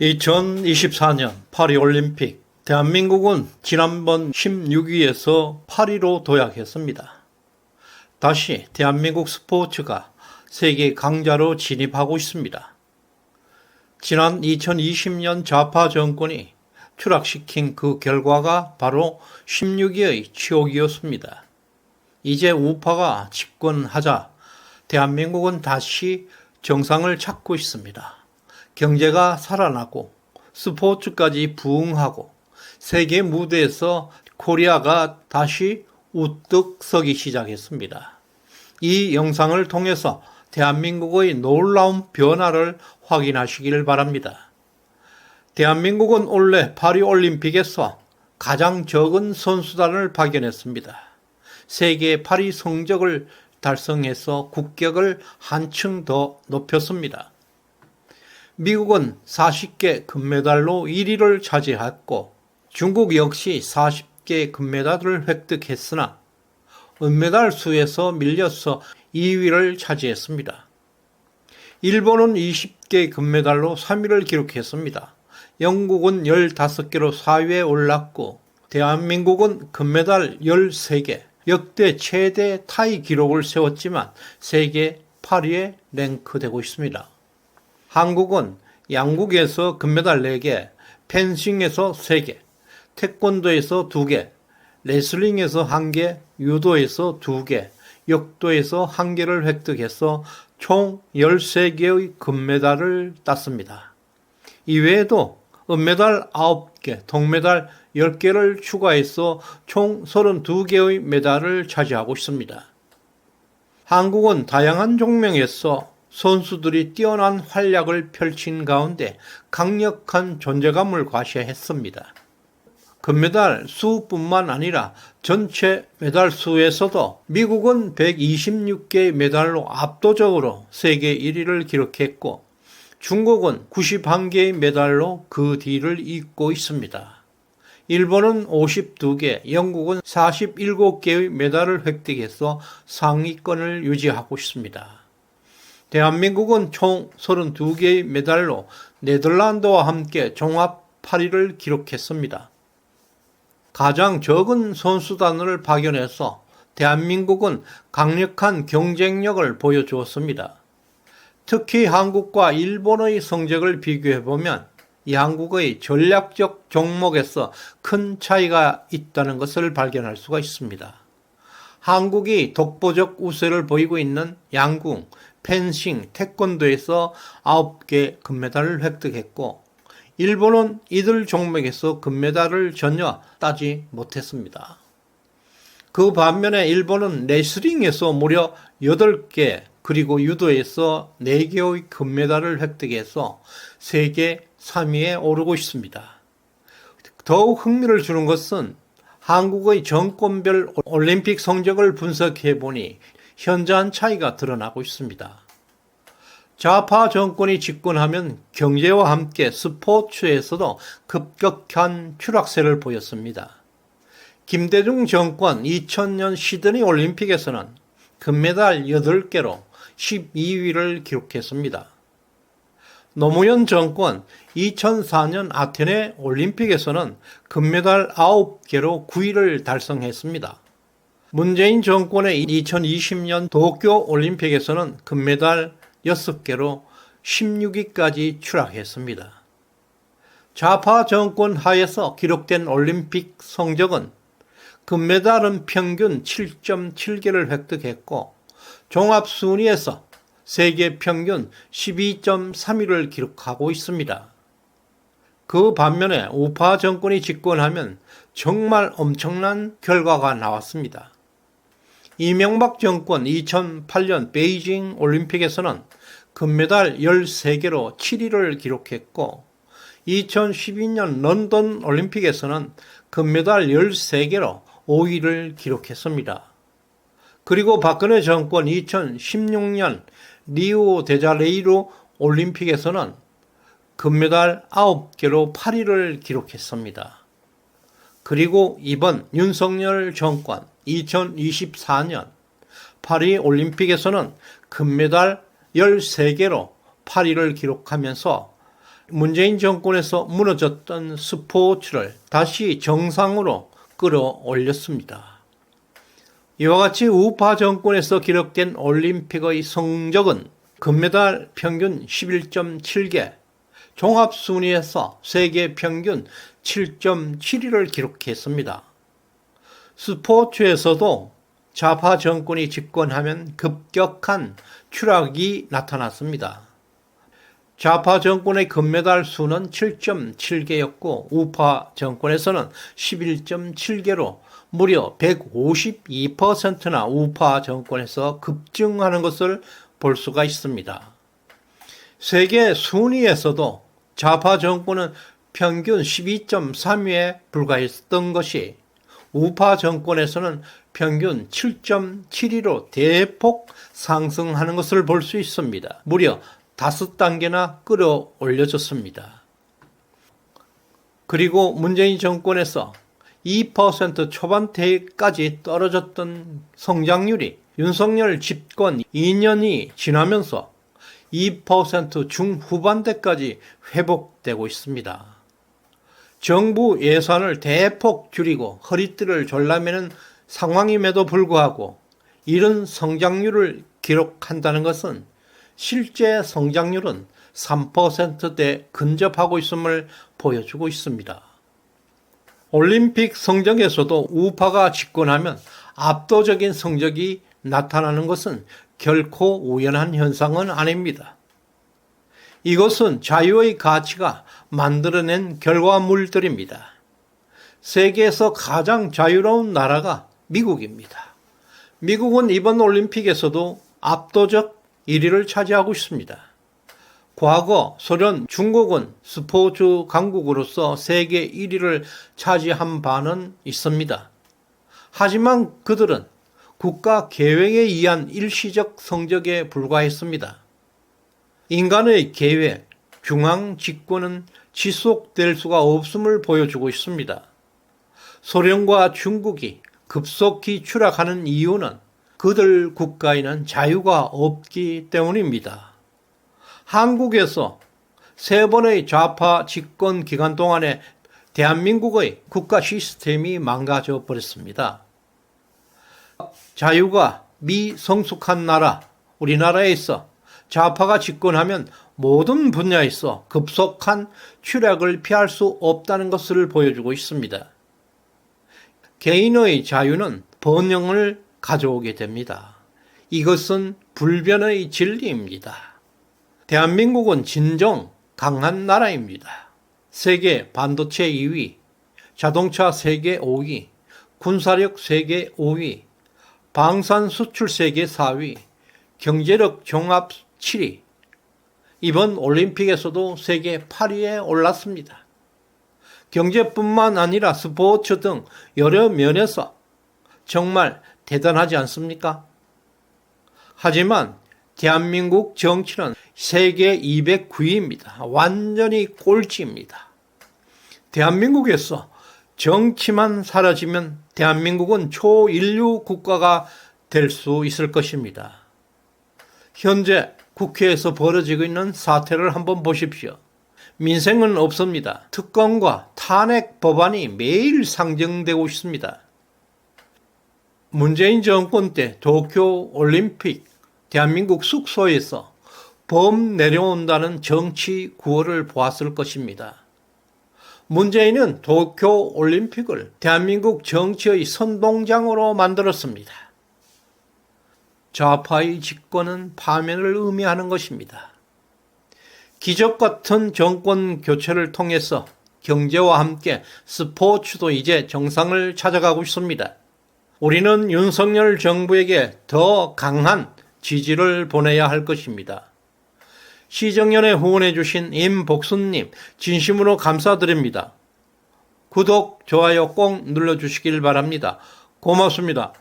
2024년 파리올림픽, 대한민국은 지난번 16위에서 8위로 도약했습니다. 다시 대한민국 스포츠가 세계 강자로 진입하고 있습니다. 지난 2020년 좌파 정권이 추락시킨 그 결과가 바로 16위의 치욕이었습니다. 이제 우파가 집권하자 대한민국은 다시 정상을 찾고 있습니다. 경제가 살아나고 스포츠까지 부흥하고 세계 무대에서 코리아가 다시 우뚝 서기 시작했습니다. 이 영상을 통해서 대한민국의 놀라운 변화를 확인하시길 바랍니다. 대한민국은 올해 파리올림픽에서 가장 적은 선수단을 파견했습니다. 세계 파리 성적을 달성해서 국격을 한층 더 높였습니다. 미국은 40개 금메달로 1위를 차지했고 중국 역시 40개 금메달을 획득했으나 은메달 수에서 밀려서 2위를 차지했습니다. 일본은 20개 금메달로 3위를 기록했습니다. 영국은 15개로 4위에 올랐고 대한민국은 금메달 13개, 역대 최대 타이 기록을 세웠지만 세계 8위에 랭크되고 있습니다. 한국은 양국에서 금메달 4개, 펜싱에서 3개, 태권도에서 2개, 레슬링에서 1개, 유도에서 2개, 역도에서 1개를 획득해서 총 13개의 금메달을 땄습니다. 이외에도 은메달 9개, 동메달 10개를 추가해서 총 32개의 메달을 차지하고 있습니다. 한국은 다양한 종목에서 선수들이 뛰어난 활약을 펼친 가운데 강력한 존재감을 과시했습니다. 금메달 수뿐만 아니라 전체 메달 수에서도 미국은 126개의 메달로 압도적으로 세계 1위를 기록했고 중국은 91개의 메달로 그 뒤를 잇고 있습니다. 일본은 52개, 영국은 47개의 메달을 획득해서 상위권을 유지하고 있습니다. 대한민국은 총 32개의 메달로 네덜란드와 함께 종합 8위를 기록했습니다. 가장 적은 선수단을 파견해서 대한민국은 강력한 경쟁력을 보여주었습니다. 특히 한국과 일본의 성적을 비교해보면 양국의 전략적 종목에서 큰 차이가 있다는 것을 발견할 수가 있습니다. 한국이 독보적 우세를 보이고 있는 양궁, 펜싱, 태권도에서 9개 금메달을 획득했고 일본은 이들 종목에서 금메달을 전혀 따지 못했습니다. 그 반면에 일본은 레슬링에서 무려 8개 그리고 유도에서 4개의 금메달을 획득해서 세계 3위에 오르고 있습니다. 더욱 흥미를 주는 것은 한국의 정권별 올림픽 성적을 분석해 보니 현저한 차이가 드러나고 있습니다. 좌파 정권이 집권하면 경제와 함께 스포츠에서도 급격한 추락세를 보였습니다. 김대중 정권 2000년 시드니 올림픽에서는 금메달 8개로 12위를 기록했습니다. 노무현 정권 2004년 아테네 올림픽에서는 금메달 9개로 9위를 달성했습니다. 문재인 정권의 2020년 도쿄 올림픽에서는 금메달 6개로 16위까지 추락했습니다. 좌파 정권 하에서 기록된 올림픽 성적은 금메달은 평균 7.7개를 획득했고 종합순위에서 세계 평균 12.3위를 기록하고 있습니다. 그 반면에 우파 정권이 집권하면 정말 엄청난 결과가 나왔습니다. 이명박 정권 2008년 베이징 올림픽에서는 금메달 13개로 7위를 기록했고 2012년 런던 올림픽에서는 금메달 13개로 5위를 기록했습니다. 그리고 박근혜 정권 2016년 리우 데자네이루 올림픽에서는 금메달 9개로 8위를 기록했습니다. 그리고 이번 윤석열 정권 2024년 파리 올림픽에서는 금메달 13개로 8위를 기록하면서 문재인 정권에서 무너졌던 스포츠를 다시 정상으로 끌어올렸습니다. 이와 같이 우파 정권에서 기록된 올림픽의 성적은 금메달 평균 11.7개, 종합순위에서 세계 평균 7.72를 기록했습니다. 스포츠에서도 좌파 정권이 집권하면 급격한 추락이 나타났습니다. 좌파 정권의 금메달 수는 7.7개였고 우파 정권에서는 11.7개로 무려 152%나 우파 정권에서 급증하는 것을 볼 수가 있습니다. 세계 순위에서도 좌파 정권은 평균 12.3위에 불과했던 것이 우파 정권에서는 평균 7.72로 대폭 상승하는 것을 볼 수 있습니다. 무려 5단계나 끌어올려졌습니다. 그리고 문재인 정권에서 2% 초반대까지 떨어졌던 성장률이 윤석열 집권 2년이 지나면서 2% 중후반대까지 회복되고 있습니다. 정부 예산을 대폭 줄이고 허리띠를 졸라매는 상황임에도 불구하고 이런 성장률을 기록한다는 것은 실제 성장률은 3%대 근접하고 있음을 보여주고 있습니다. 올림픽 성적에서도 우파가 집권하면 압도적인 성적이 나타나는 것은 결코 우연한 현상은 아닙니다. 이것은 자유의 가치가 만들어낸 결과물들입니다. 세계에서 가장 자유로운 나라가 미국입니다. 미국은 이번 올림픽에서도 압도적 1위를 차지하고 있습니다. 과거 소련, 중국은 스포츠 강국으로서 세계 1위를 차지한 바는 있습니다. 하지만 그들은 국가 계획에 의한 일시적 성적에 불과했습니다. 인간의 계획, 중앙 집권은 지속될 수가 없음을 보여주고 있습니다. 소련과 중국이 급속히 추락하는 이유는 그들 국가에는 자유가 없기 때문입니다. 한국에서 3번의 좌파 집권 기간 동안에 대한민국의 국가 시스템이 망가져 버렸습니다. 자유가 미성숙한 나라, 우리나라에서 좌파가 집권하면 모든 분야에서 급속한 추락을 피할 수 없다는 것을 보여주고 있습니다. 개인의 자유는 번영을 가져오게 됩니다. 이것은 불변의 진리입니다. 대한민국은 진정 강한 나라입니다. 세계 반도체 2위, 자동차 세계 5위, 군사력 세계 5위, 방산 수출 세계 4위, 경제력 종합 7위, 이번 올림픽에서도 세계 8위에 올랐습니다. 경제뿐만 아니라 스포츠 등 여러 면에서 정말 대단하지 않습니까? 하지만 대한민국 정치는 세계 209위입니다. 완전히 꼴찌입니다. 대한민국에서 정치만 사라지면 대한민국은 초인류 국가가 될 수 있을 것입니다. 현재 국회에서 벌어지고 있는 사태를 한번 보십시오. 민생은 없습니다. 특검과 탄핵 법안이 매일 상정되고 있습니다. 문재인 정권 때 도쿄 올림픽 대한민국 숙소에서 범 내려온다는 정치 구호를 보았을 것입니다. 문재인은 도쿄 올림픽을 대한민국 정치의 선동장으로 만들었습니다. 좌파의 집권은 파멸을 의미하는 것입니다. 기적 같은 정권 교체를 통해서 경제와 함께 스포츠도 이제 정상을 찾아가고 있습니다. 우리는 윤석열 정부에게 더 강한 지지를 보내야 할 것입니다. 시정연에 후원해 주신 임복순님 진심으로 감사드립니다. 구독, 좋아요 꼭 눌러주시길 바랍니다. 고맙습니다.